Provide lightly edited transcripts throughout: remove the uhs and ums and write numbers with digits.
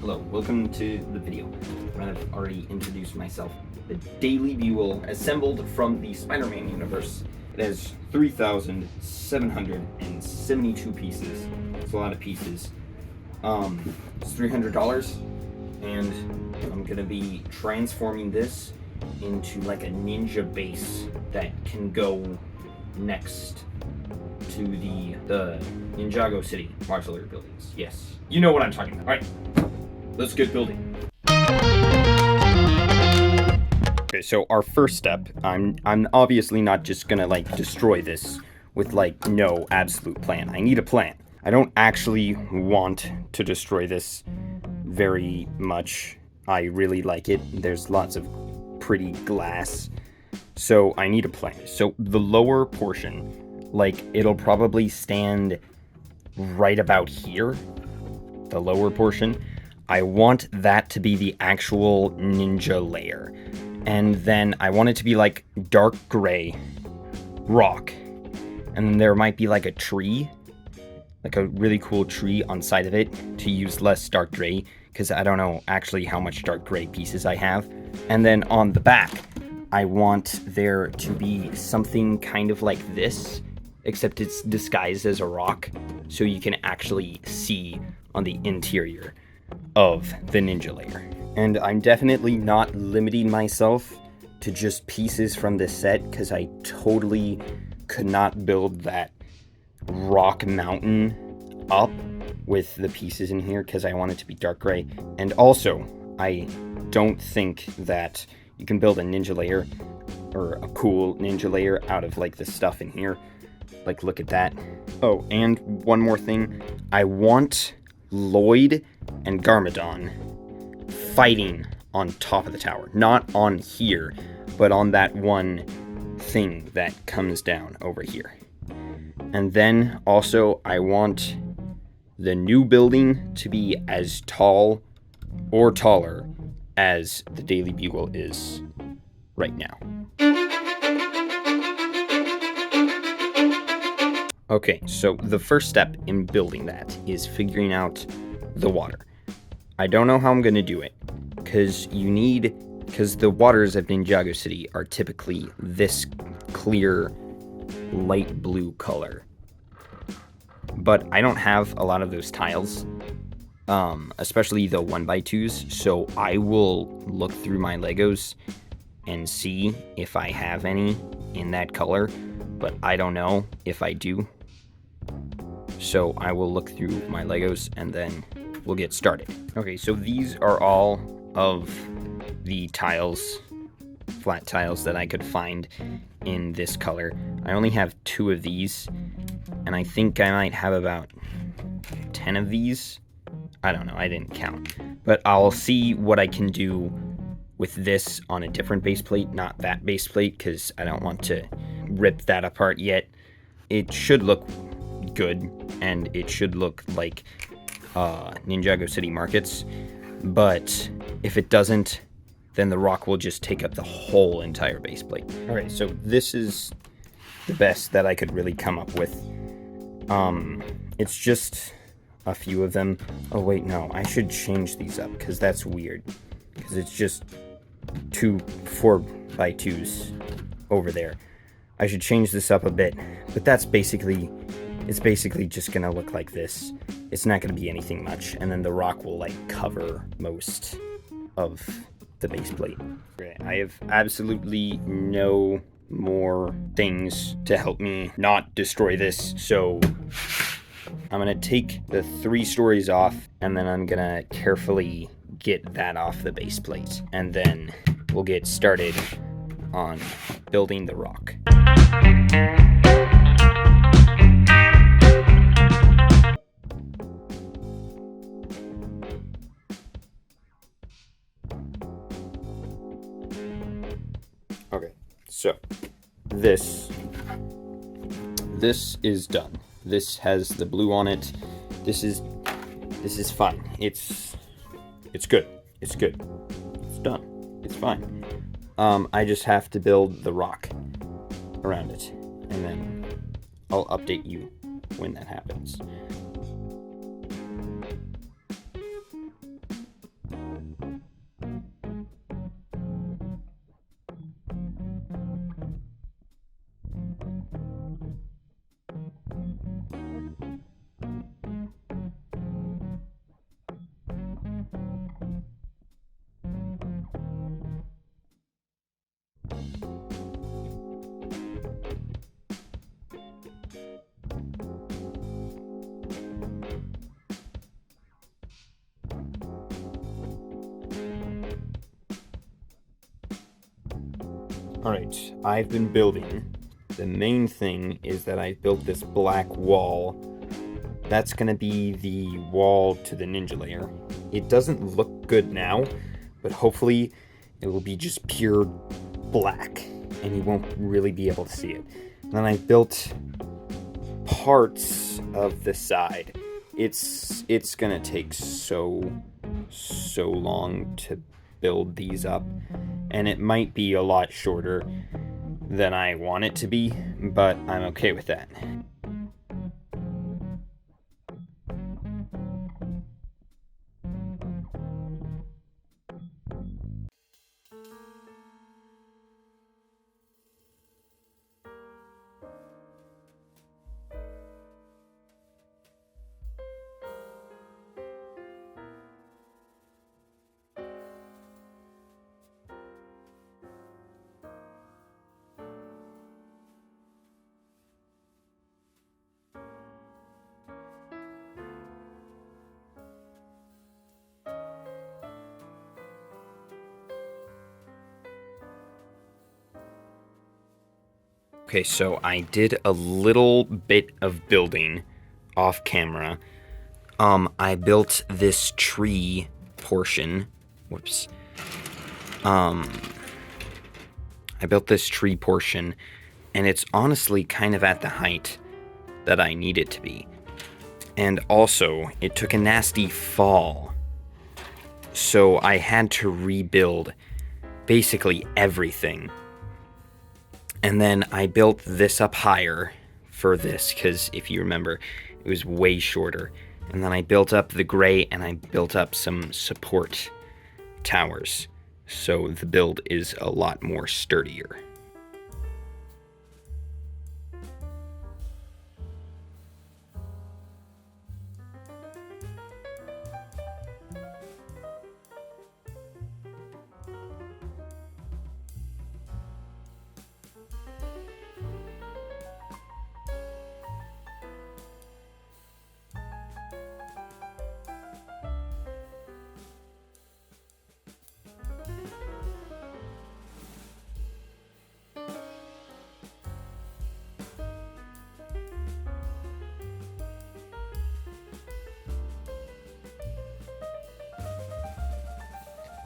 Hello, welcome to the video. I've already introduced myself. The Daily Bugle, assembled from the Spider-Man universe. It has 3,772 pieces. It's a lot of pieces. It's $300, and I'm gonna be transforming this into like a ninja base that can go next to the Ninjago City martial art buildings. Yes, you know what I'm talking about. All right, let's get building. Okay, so our first step, I'm obviously not just gonna like destroy this with like no absolute plan. I need a plan. I don't actually want to destroy this very much. I really like it. There's lots of pretty glass. So I need a plan. So the lower portion, like it'll probably stand right about here. The lower portion. I want that to be the actual ninja layer. And then I want it to be like dark gray rock. And then there might be like a tree, like a really cool tree on side of it to use less dark gray, because I don't know actually how much dark gray pieces I have. And then on the back, I want there to be something kind of like this, except it's disguised as a rock, so you can actually see on the interior of the ninja layer. And I'm definitely not limiting myself to just pieces from this set, because I totally could not build that rock mountain up with the pieces in here, because I want it to be dark gray. And also, I don't think that you can build a ninja layer or a cool ninja layer out of like the stuff in here. Like, look at that. Oh, and one more thing. I want Lloyd and Garmadon fighting on top of the tower. Not on here, but on that one thing that comes down over here. And then also I want the new building to be as tall or taller as the Daily Bugle is right now. Okay, so the first step in building that is figuring out the water. I don't know how I'm going to do it, because the waters of Ninjago City are typically this clear light blue color. But I don't have a lot of those tiles, especially the 1x2s, so I will look through my Legos and see if I have any in that color, but I don't know if I do. So I will look through my Legos and then we'll get started. Okay, so these are all of the tiles, flat tiles that I could find in this color. I only have 2 of these, and I think I might have about 10 of these. I don't know, I didn't count. But I'll see what I can do with this on a different base plate, not that base plate, because I don't want to rip that apart yet. It should look good, and it should look like Ninjago City markets, but if it doesn't, then the rock will just take up the whole entire base plate. Alright, so this is the best that I could really come up with. It's just a few of them. Oh wait, no, I should change these up, because that's weird, because it's just 2 4x2s over there. I should change this up a bit, but it's basically just gonna look like this. It's not gonna be anything much, and then the rock will like cover most of the base plate. Okay, I have absolutely no more things to help me not destroy this, so I'm gonna take the 3 stories off, and then I'm gonna carefully get that off the base plate, and then we'll get started on building the rock. Okay, so this is done. This has the blue on it. This is fine. It's good. It's good. It's done. It's fine. I just have to build the rock around it, and then I'll update you when that happens. Alright, I've been building. The main thing is that I built this black wall. That's gonna be the wall to the ninja lair. It doesn't look good now, but hopefully it will be just pure black and you won't really be able to see it. And then I built parts of the side. It's gonna take so long to build these up, and it might be a lot shorter than I want it to be, but I'm okay with that. Okay, so I did a little bit of building off camera. I built this tree portion. Whoops. I built this tree portion, and it's honestly kind of at the height that I need it to be. And also, it took a nasty fall. So I had to rebuild basically everything. And then I built this up higher for this, because if you remember, it was way shorter. And then I built up the gray, and I built up some support towers. So the build is a lot more sturdier.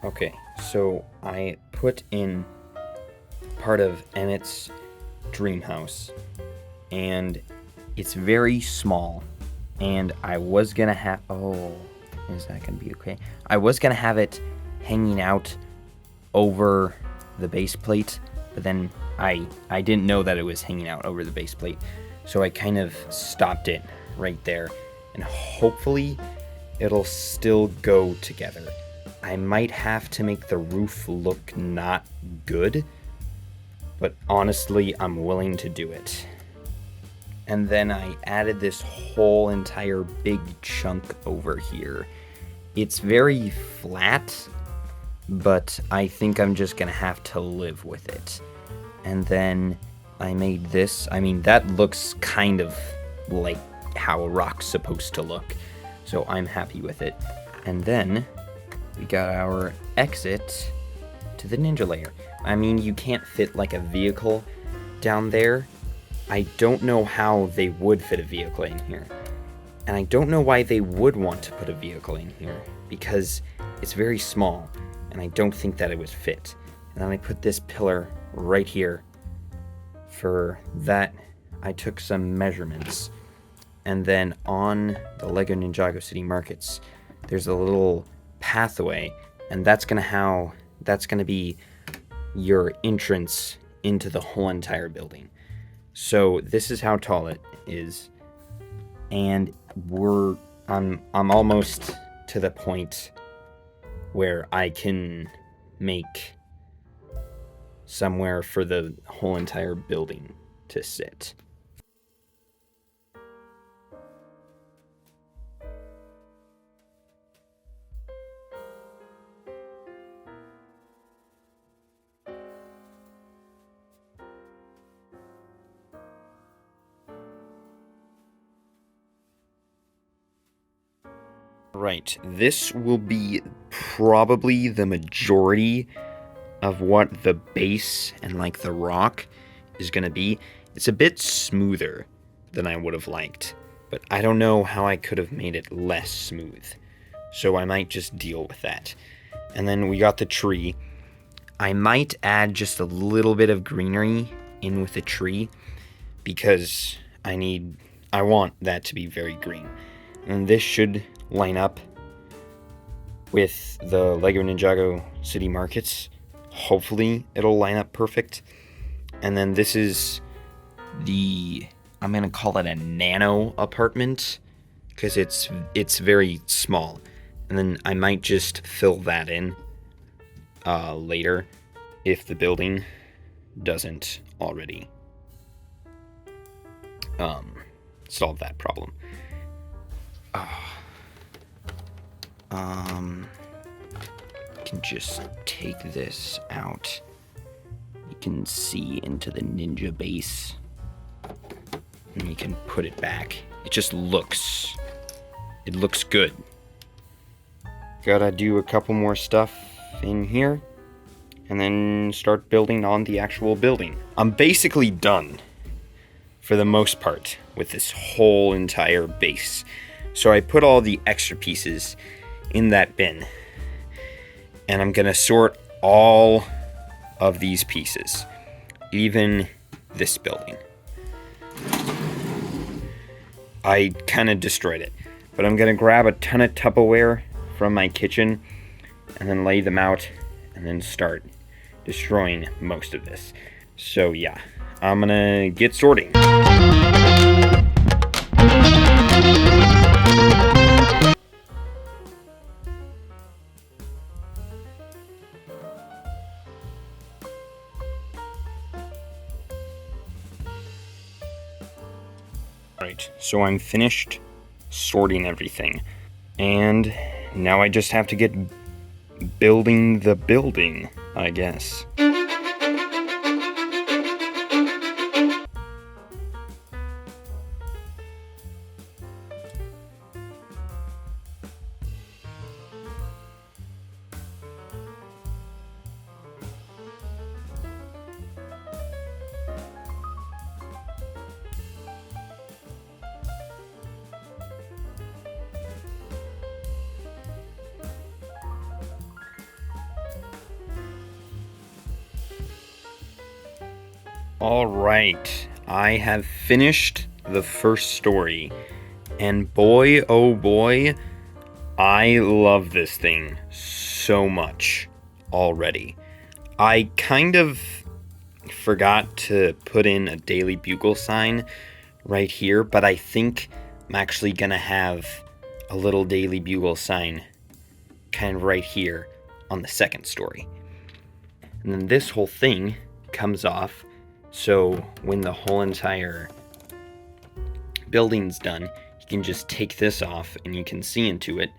Okay, so I put in part of Emmett's dream house, and it's very small, and I was gonna have, is that gonna be okay? I was gonna have it hanging out over the base plate, but then I didn't know that it was hanging out over the base plate, so I kind of stopped it right there, and hopefully it'll still go together. I might have to make the roof look not good, but honestly, I'm willing to do it. And then I added this whole entire big chunk over here. It's very flat, but I think I'm just gonna have to live with it. And then I made this. I mean, that looks kind of like how a rock's supposed to look, so I'm happy with it. And then we got our exit to the ninja lair. I mean, you can't fit like a vehicle down there. I don't know how they would fit a vehicle in here. And I don't know why they would want to put a vehicle in here, because it's very small, and I don't think that it would fit. And then I put this pillar right here. For that, I took some measurements. And then on the Lego Ninjago City Markets, there's a little pathway, and that's gonna be your entrance into the whole entire building. So this is how tall it is, and I'm almost to the point where I can make somewhere for the whole entire building to sit. Right, this will be probably the majority of what the base and like the rock is going to be. It's a bit smoother than I would have liked, but I don't know how I could have made it less smooth. So I might just deal with that. And then we got the tree. I might add just a little bit of greenery in with the tree because I want that to be very green. And this should line up with the LEGO Ninjago City Markets. Hopefully it'll line up perfect. And then this is I'm gonna call it a nano apartment because it's very small. And then I might just fill that in later if the building doesn't already solve that problem. Can just take this out. You can see into the ninja base, and you can put it back. It looks good. Gotta do a couple more stuff in here, and then start building on the actual building. I'm basically done, for the most part, with this whole entire base. So I put all the extra pieces in that bin, and I'm gonna sort all of these pieces, even this building. I kind of destroyed it, but I'm gonna grab a ton of Tupperware from my kitchen and then lay them out and then start destroying most of this. So yeah, I'm gonna get sorting. Right, so I'm finished sorting everything, and now I just have to get building the building, I guess. Alright, I have finished the first story, and boy oh boy, I love this thing so much already. I kind of forgot to put in a Daily Bugle sign right here, but I think I'm actually gonna have a little Daily Bugle sign kind of right here on the second story. And then this whole thing comes off, so when the whole entire building's done, you can just take this off and you can see into it,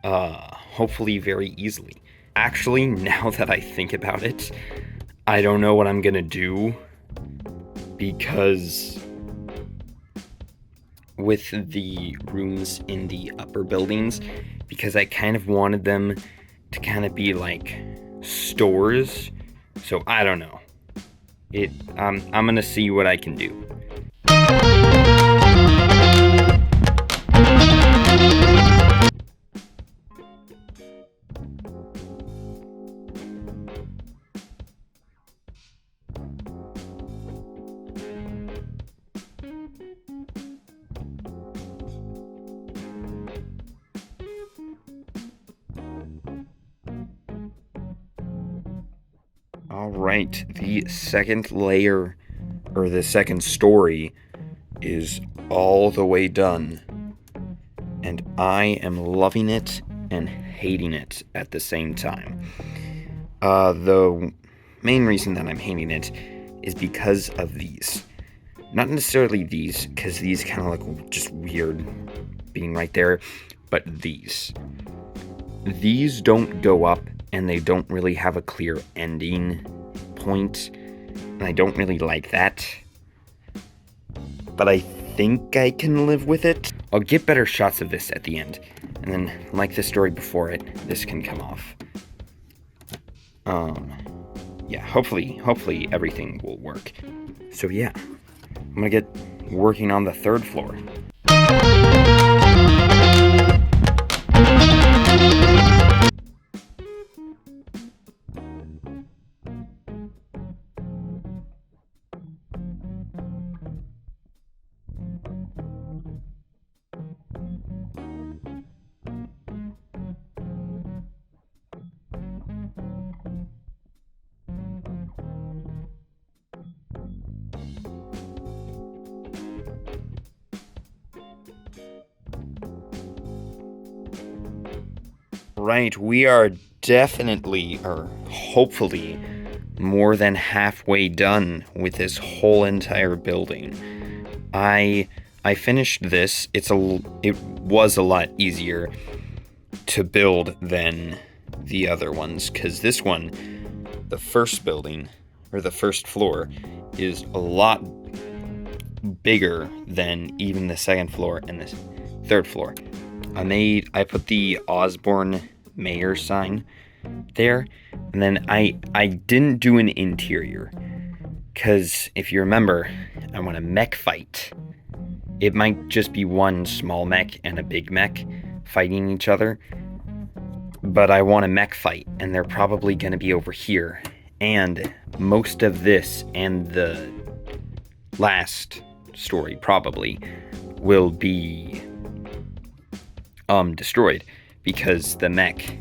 hopefully very easily. Actually, now that I think about it, I don't know what I'm gonna do, because with the rooms in the upper buildings, because I kind of wanted them to kind of be like stores, so I don't know. I'm gonna see what I can do. Alright, the second layer, or the second story, is all the way done. And I am loving it and hating it at the same time. The main reason that I'm hating it is because of these. Not necessarily these, because these kind of look just weird being right there, but these. These don't go up, and they don't really have a clear ending point, and I don't really like that. But I think I can live with it. I'll get better shots of this at the end, and then, like the story before it, this can come off. yeah, hopefully everything will work. So yeah, I'm gonna get working on the 3rd floor. Right, we are definitely, or hopefully, more than halfway done with this whole entire building. I finished this. It was a lot easier to build than the other ones, because this one, the first building, or the 1st floor, is a lot bigger than even the 2nd floor and the 3rd floor. I put the Osborne Mayor sign there, and then I didn't do an interior, because if you remember, I want a mech fight. It might just be one small mech and a big mech fighting each other, but I want a mech fight, and they're probably going to be over here, and most of this and the last story probably will be destroyed, because the mech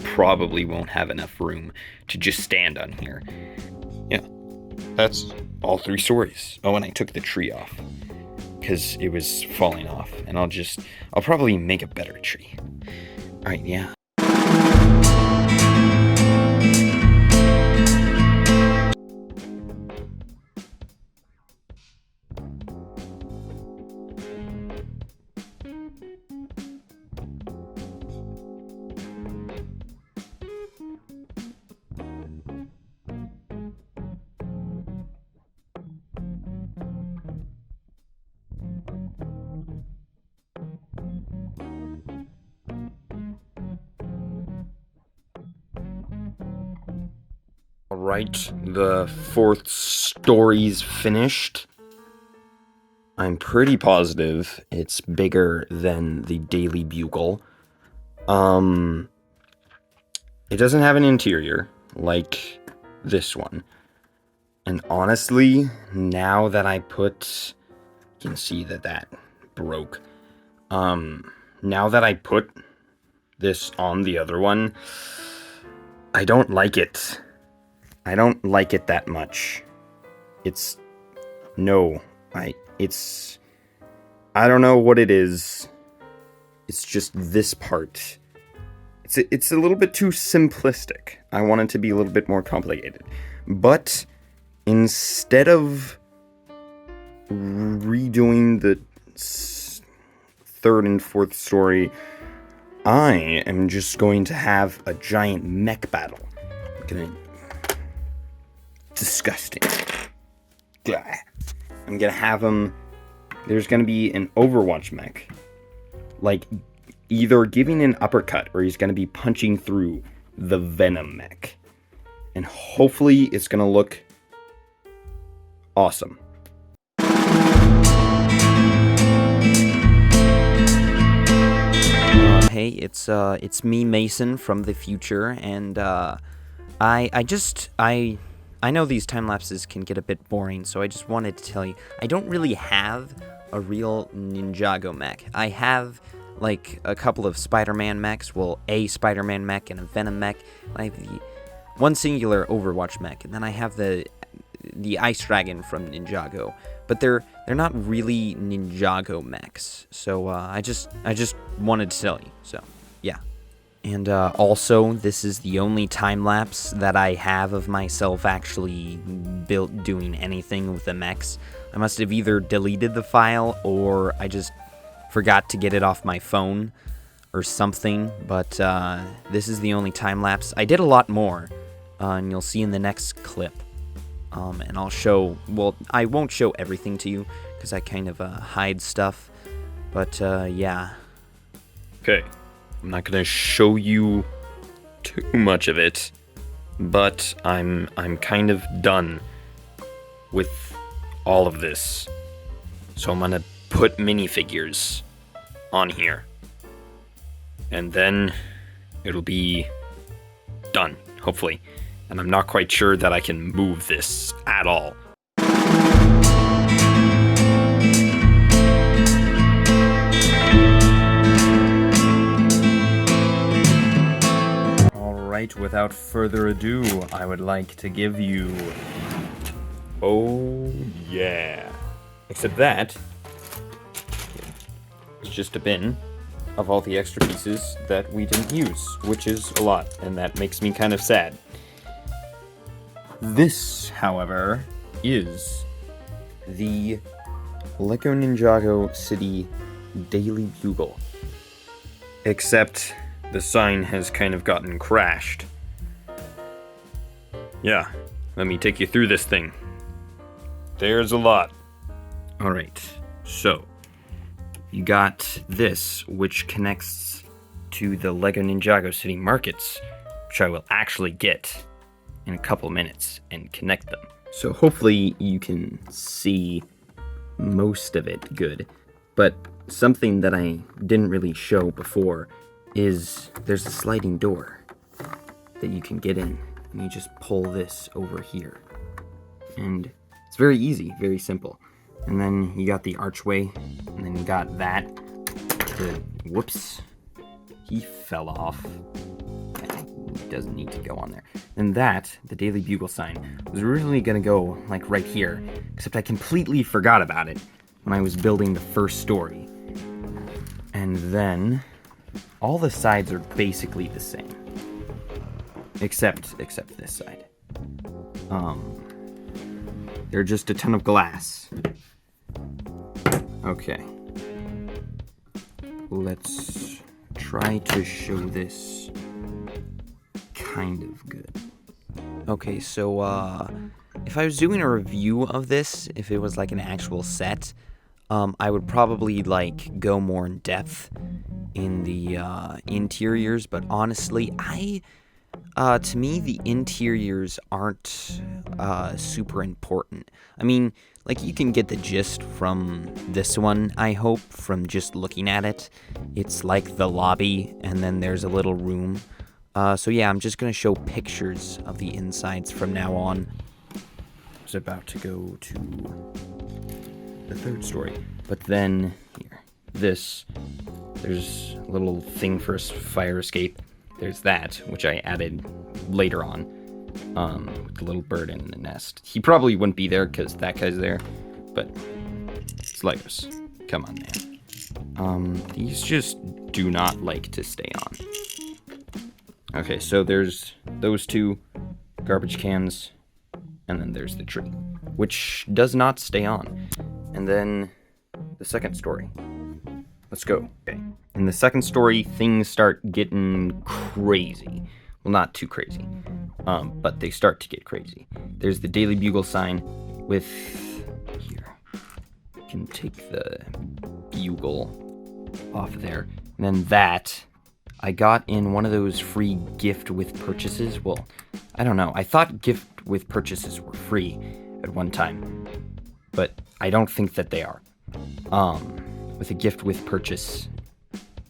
probably won't have enough room to just stand on here. Yeah, that's all 3 stories. Oh, and I took the tree off because it was falling off, and I'll probably make a better tree. Alright, yeah. Alright, the 4th story's finished. I'm pretty positive it's bigger than the Daily Bugle. It doesn't have an interior like this one. And honestly, now that I you can see that broke. Now that I put this on the other one, I don't like it. I don't like it that much. I don't know what it is. It's just this part. It's a little bit too simplistic. I want it to be a little bit more complicated. But instead of redoing the 3rd and 4th story, I am just going to have a giant mech battle. Disgusting. I'm gonna have him. There's gonna be an Overwatch mech, like either giving an uppercut or he's gonna be punching through the Venom mech, and hopefully it's gonna look awesome. Hey, it's me, Mason, from the future, and I know these time lapses can get a bit boring, so I just wanted to tell you, I don't really have a real Ninjago mech. I have, like, a couple of Spider-Man mechs, a Spider-Man mech and a Venom mech. I have the one singular Overwatch mech, and then I have the Ice Dragon from Ninjago. But they're not really Ninjago mechs, so I just wanted to tell you, so yeah. And also, this is the only time-lapse that I have of myself actually doing anything with the mechs. I must have either deleted the file, or I just forgot to get it off my phone, or something, but this is the only time-lapse. I did a lot more, and you'll see in the next clip. And I'll show, I won't show everything to you, because I kind of hide stuff, but yeah. Okay. I'm not going to show you too much of it, but I'm kind of done with all of this. So I'm gonna put minifigures on here. And then it'll be done, hopefully. And I'm not quite sure that I can move this at all. Alright, without further ado, I would like to give you... Oh, yeah. Except that... it's just a bin of all the extra pieces that we didn't use, which is a lot, and that makes me kind of sad. This, however, is the Lego Ninjago City Daily Bugle. Except the sign has kind of gotten crashed. Yeah, let me take you through this thing. There's a lot. Alright, so you got this, which connects to the Lego Ninjago City markets, which I will actually get in a couple minutes and connect them. So hopefully you can see most of it good. But something that I didn't really show before is there's a sliding door that you can get in, and you just pull this over here. And it's very easy, very simple. And then you got the archway, and then you got that. Whoops. He fell off. He doesn't need to go on there. And that, the Daily Bugle sign, was originally going to go, like, right here. Except I completely forgot about it when I was building the first story. And then, all the sides are basically the same. Except this side. They're just a ton of glass. Okay. Let's try to show this kind of good. Okay, so, if I was doing a review of this, if it was like an actual set, I would probably, like, go more in depth in the, interiors, but honestly, to me, the interiors aren't, super important. I mean, like, you can get the gist from this one, I hope, from just looking at it. It's like the lobby, and then there's a little room. So yeah, I'm just gonna show pictures of the insides from now on. I was about to go to the third story, but then, here, there's a little thing for a fire escape. There's that, which I added later on, with the little bird in the nest. He probably wouldn't be there because that guy's there, but it's Legos. Come on, man. These just do not like to stay on. Okay, so there's those two garbage cans, and then there's the tree, which does not stay on. And then the second story. Let's go. Okay. In the second story, things start getting crazy. Well, not too crazy, but they start to get crazy. There's the Daily Bugle sign with, here, you can take the bugle off of there. And then that, I got in one of those free gift with purchases. Well, I don't know. I thought gift with purchases were free at one time, but I don't think that they are. With a gift with purchase,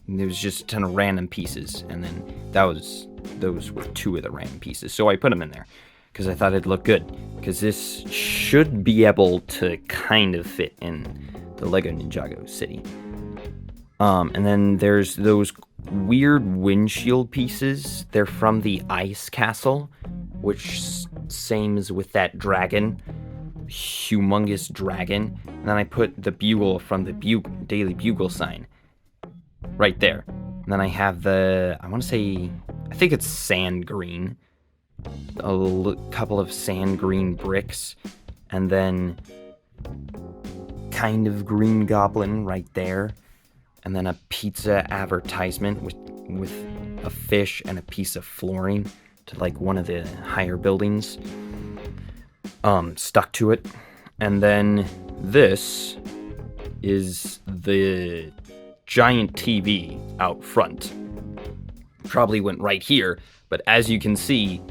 there was just a ton of random pieces, and then those were two of the random pieces. So I put them in there because I thought it'd look good, because this should be able to kind of fit in the Lego Ninjago City. And then there's those weird windshield pieces. They're from the ice castle, which same as with that dragon, humongous dragon. And then I put the bugle from the Daily Bugle sign right there. And then I have I think it's sand green, couple of sand green bricks, and then kind of green goblin right there. And then a pizza advertisement with a fish and a piece of flooring to like one of the higher buildings stuck to it. And then this is the giant TV out front. Probably went right here, but as you can see,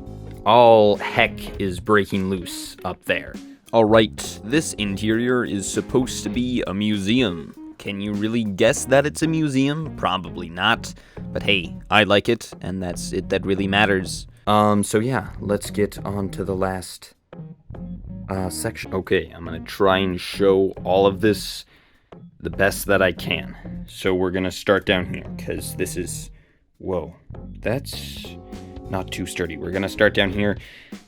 all heck is breaking loose up there. Alright, this interior is supposed to be a museum. Can you really guess that it's a museum? Probably not. But hey, I like it, and that's it that really matters. So yeah, let's get on to the last section. Okay, I'm gonna try and show all of this the best that I can. So we're gonna start down here, because this is... Whoa, that's not too sturdy. We're gonna start down here,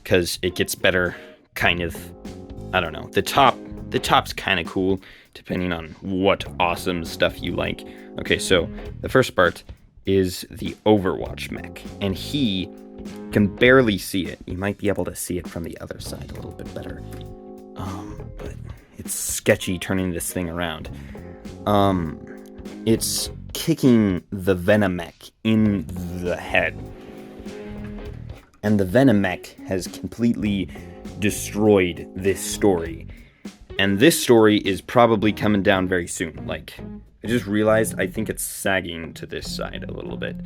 because it gets better, kind of... I don't know. The top's kind of cool, depending on what awesome stuff you like. Okay, so the first part is the Overwatch mech, and he can barely see it. You might be able to see it from the other side a little bit better. But it's sketchy turning this thing around. It's kicking the Venom mech in the head. And the Venom mech has completely destroyed this story. And this story is probably coming down very soon. Like, I just realized I think it's sagging to this side a little bit.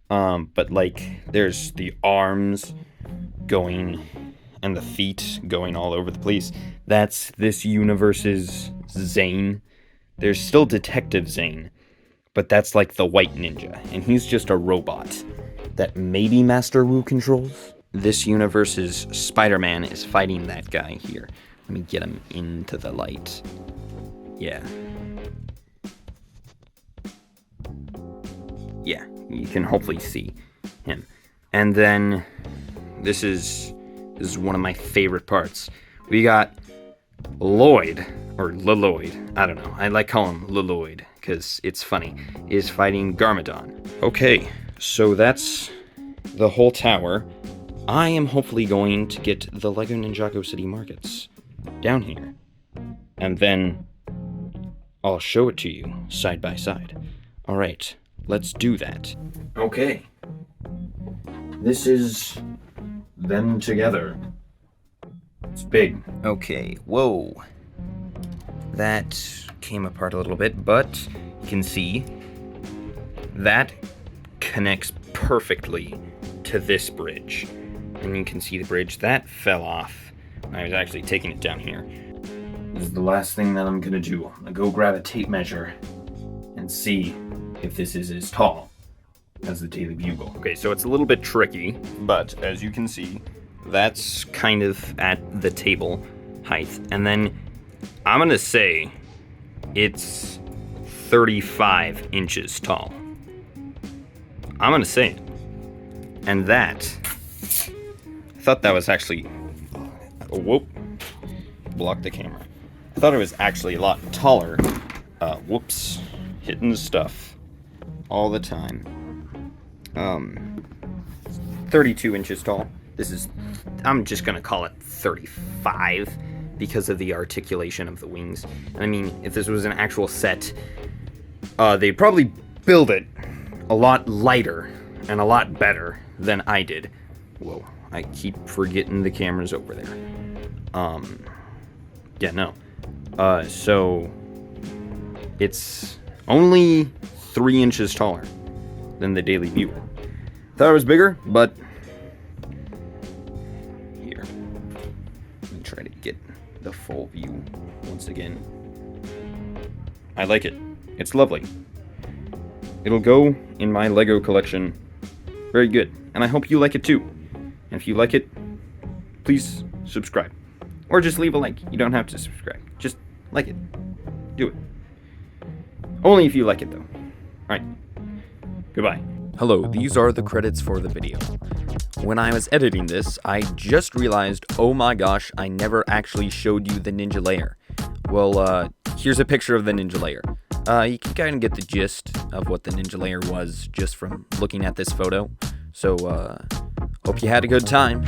But like, there's the arms going and the feet going all over the place. That's this universe's Zane. There's still Detective Zane, but that's like the white ninja, and he's just a robot that maybe Master Wu controls. This universe's Spider-Man is fighting that guy here. Let me get him into the light. Yeah. Yeah, you can hopefully see him. And then this is one of my favorite parts. We got Lloyd, or Leloid, I don't know. I like calling him Leloid because it's funny, is fighting Garmadon. Okay, so that's the whole tower. I am hopefully going to get the LEGO Ninjago City Markets down here. And then I'll show it to you side by side. Alright, let's do that. Okay. This is them together. It's big. Okay, whoa. That came apart a little bit, but you can see that connects perfectly to this bridge. And you can see the bridge that fell off. I was actually taking it down here. This is the last thing that I'm gonna do. I'm gonna go grab a tape measure and see if this is as tall as the Daily Bugle. Okay, so it's a little bit tricky, but as you can see, that's kind of at the table height. And then I'm gonna say it's 35 inches tall. I'm gonna say it. And that, I thought that was actually, whoop, blocked the camera. I thought it was actually a lot taller. Whoops, hitting stuff all the time. 32 inches tall. This is, I'm just gonna call it 35 because of the articulation of the wings. And I mean, if this was an actual set, they'd probably build it a lot lighter and a lot better than I did. Whoa, I keep forgetting the camera's over there. Yeah, no. So it's only 3 inches taller than the Daily Bugle. Thought it was bigger, but here. Let me try to get the full view once again. I like it. It's lovely. It'll go in my LEGO collection very good. And I hope you like it too. And if you like it, please subscribe. Or just leave a like. You don't have to subscribe. Just like it. Do it. Only if you like it though. Alright. Goodbye. Hello, these are the credits for the video. When I was editing this, I just realized, oh my gosh, I never actually showed you the ninja layer. Well, here's a picture of the ninja layer. You can kind of get the gist of what the ninja layer was just from looking at this photo. So, hope you had a good time.